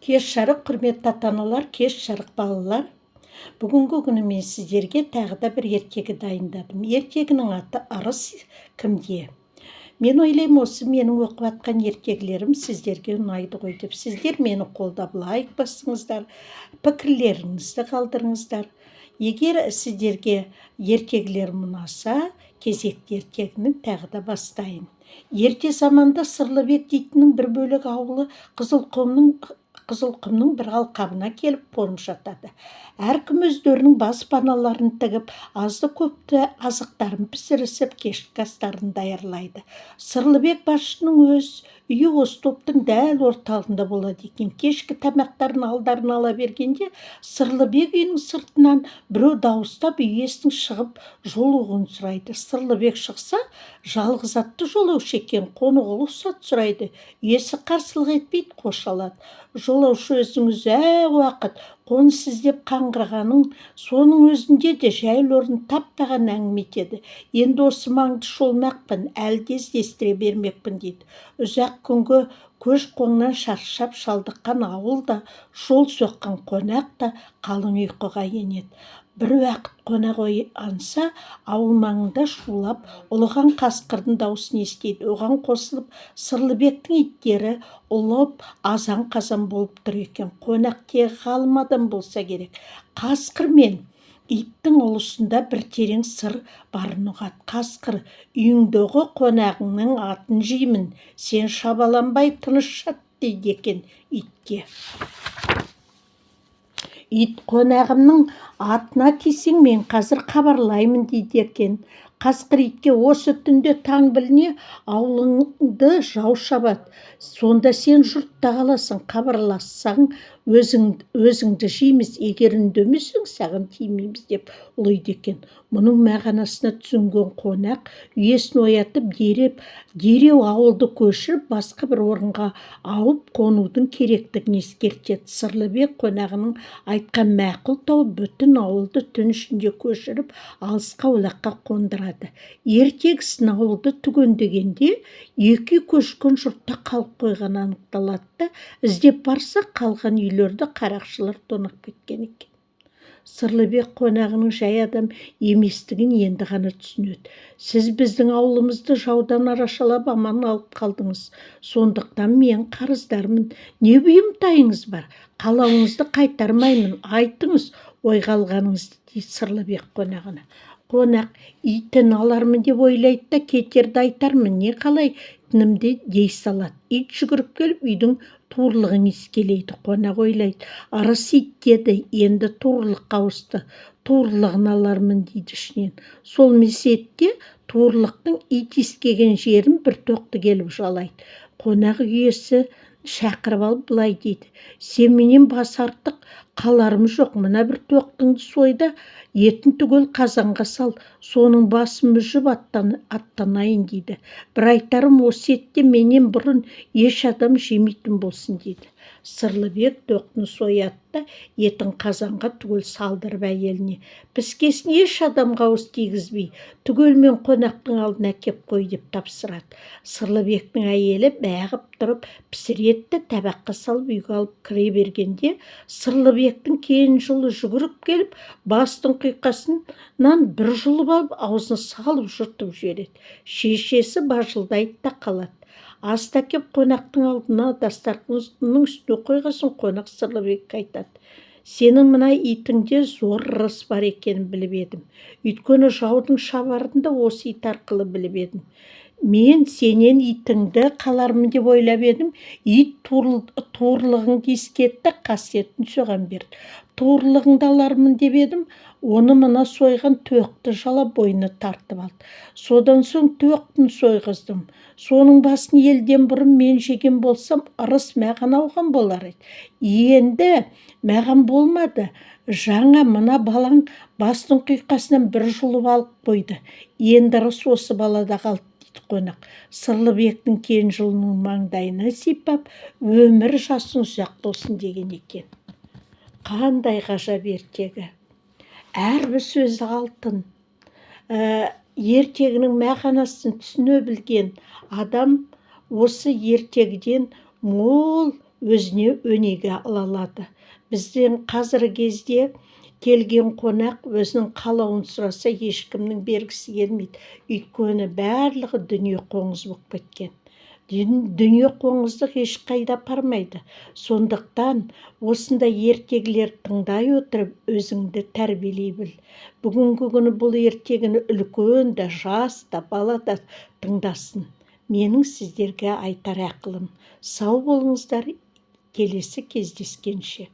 Кеш жарық, құрметті ата-аналар, кеш жарық балалар. Бүгінгі күні мен сіздерге тағы да бір ертегі дайындадым. Ертегінің аты «Арыс кімге?». Мен ойлаймын, осы менің оқып жатқан ертегілерім сіздерге ұнайды ғой деп. Сіздер мені қолдап лайк басыңыздар, пікірлеріңізді қалдырыңыздар. Егер сіздерге ертегілерім ұнаса, кезекті ертегінің тағы да бастайын. Ерте заманда Сырлыбек дейтіннің бір бөлек ауылы Қызылқұмның бір алқабына келіп қонып жатады. Әркім өздерінің баспаналарын тігіп, азды көпті азықтарын пісірісіп, кешкі астарын даярлайды. Сырлыбек басшының өз үйі осы топтың дәл орталығында болады екен. Кешкі тамақтарын алдарына ала бергенде, Сырлыбек үйінің сыртынан біреу дауыстап иесінің шығып жолығуын сұрайды. Сырлыбек шықса, жалғыз атты жолаушы екен, қонуға рұқсат сұрайды. Иесі қарсылық етпейді, қош алады. Жолаушы өзінің ұзақ уақыт қоныс іздеп қаңғырғанын, соның өзінде де жайлы орын таппаған әңгіме етеді. Енді осы маңды шолмақпын, әлде іздестіре бермекпін дейді. Ұзақ күнгі көш-қоңнан шаршап шалдыққан ауылда, жол соққан қонақ та қалың ұйқыға енеді. Бір уақыт қонақ оянса, ауыл маңында шулап ұлыған қасқырдың дауысын естиді. Оған қосылып Сырлыбектің иттері ұлып азан-қазан болып тұр екен. Қонақ тегі ғалым адам болса керек. Қасқыр мен иттің ұлысында бір терең сыр барын ұғады. Қасқыр, үйіңдегі қонағыңның атын жеймін, сен шабаланбай тыныш жат дейді екен итке. Ит, қонағымның атына тисең, мен қазір хабарлаймын дейді екен. Қасқыр итке, осы түнде таң біліне аулыңды жау шабады. Сонда сен жұртта қаласың, хабарлассаң өзіңді жейміз, егер үндемесең саған тимейміз деп ұлиды екен. Мұның мағынасына түсінген қонақ үйесін оятып дереу ауылды көшіріп, басқа бір орынға ауып қонудың керектігін ескертеді. Сырлыбек қонағының айтқан мақұл тауып бүтін ауылды түн ішінде көшіріп, алысқа олаққа қондырады. Ертегісін ауылды түгендегенде екі көшкен жұртта қалып қойған анықталады да, іздеп барса қалған үйлерді қарақшылар тонап кеткен екен. Сырлыбек қонағының жай адам еместігін енді ғана түсінеді. Сіз біздің ауылымызды жаудан арашалап аман алып қалдыңыз. Сондықтан мен қарыздармын. Не бұйымтайыңыз бар? Қалауыңызды қайтармаймын. Айтыңыз ойға алғаныңызды дейді Сырлыбек қонағына. Қонақ, итін алармын деп ойлайды да, кетерді айтармын, не қалайтынымды дей салады. Ит жүгіріп келіп үйдің туырлығын иіскелейді. Қонақ ойлайды, арыс ит деді, енді туырлыққа ауысты. Туырлығын алармын дейді ішінен. Сол мезетте туырлықтың ит иіскеген жерін бір тоқты келіп жалайды. Қонақ иесі шақырып алып былай дейді: сен менен бас артық қаларым жоқ, мына бір тоқтыңды сойда, етін түгел қазанға сал, соның басын мүжіп аттанайын дейді. Бір айтарым, осы етте менен бұрын еш адам жемейтін болсын дейді. Сырлыбек тоқтыны сояды да, етін қазанға түгел салдырып әйеліне: піскесін еш адамға ауыз тигізбей, түгелмен қонақтың алдына әкеп қой деп тапсырады. Сырлыбектің әйелі бағып тұрып пісіреді, табаққа салып үйге алып кіре бергенде, Сырлыбектің кейін жылы жүгіріп келіп, бастың құйқасынан бір жұлып алып, аузына салып жұртып жібереді. Шешесі бажылдайды да қалады. Аста кеп қонақтың алдына дастарханның үстіне қойғасын. Қонақ Сырлыбекке айтады: сенің мына итіңде зор ырыс бар екенін біліп едім. Өйткені жаудың шабарында осы ит арқылы біліп едім. Мен сенен итіңді қалармын деп ойлап едім. Ит туырлығыңды ескетті, қасиетін соған берді. Туырлығыңды алармын деп едім, оны мына сойған төқты жалап бойына тартып алды. Содан соң төқтін сойғыздым. Соның басын елден бұрын мен жеген болсам, ырыс маған ауған болар еді. Енді маған болмады. Жаңа мына балаң бастың құйқасынан бір жұлып алып қойды. Енді ырыс осы балада қалды дейді қонақ. Сырлыбектің кен жылының маңдайына сипап, өмір жасың ұзақ болсын деген екен. Қандай ғажап ертегі. Әрбір сөзі алтын. Ертегінің мағынасын түсіне білген адам осы ертегіден мол өзіне өнеге ала алады. Бізден қазіргі кезде келген қонақ өзінің қалауын сұраса ешкімнің бергісі келмейді. Өйткені барлығы дүние қоңыз болып кеткен. Дүние қоңыздық ешқайда апармайды. Сондықтан осындай ертегілер тыңдай отырып өзіңді тәрбиелей біл. Бүгінгі күні бұл ертегіні үлкен де, жас та, бала да тыңдасын. Менің сіздерге айтар ақылым. Сау болыңыздар, келесі кездескенше.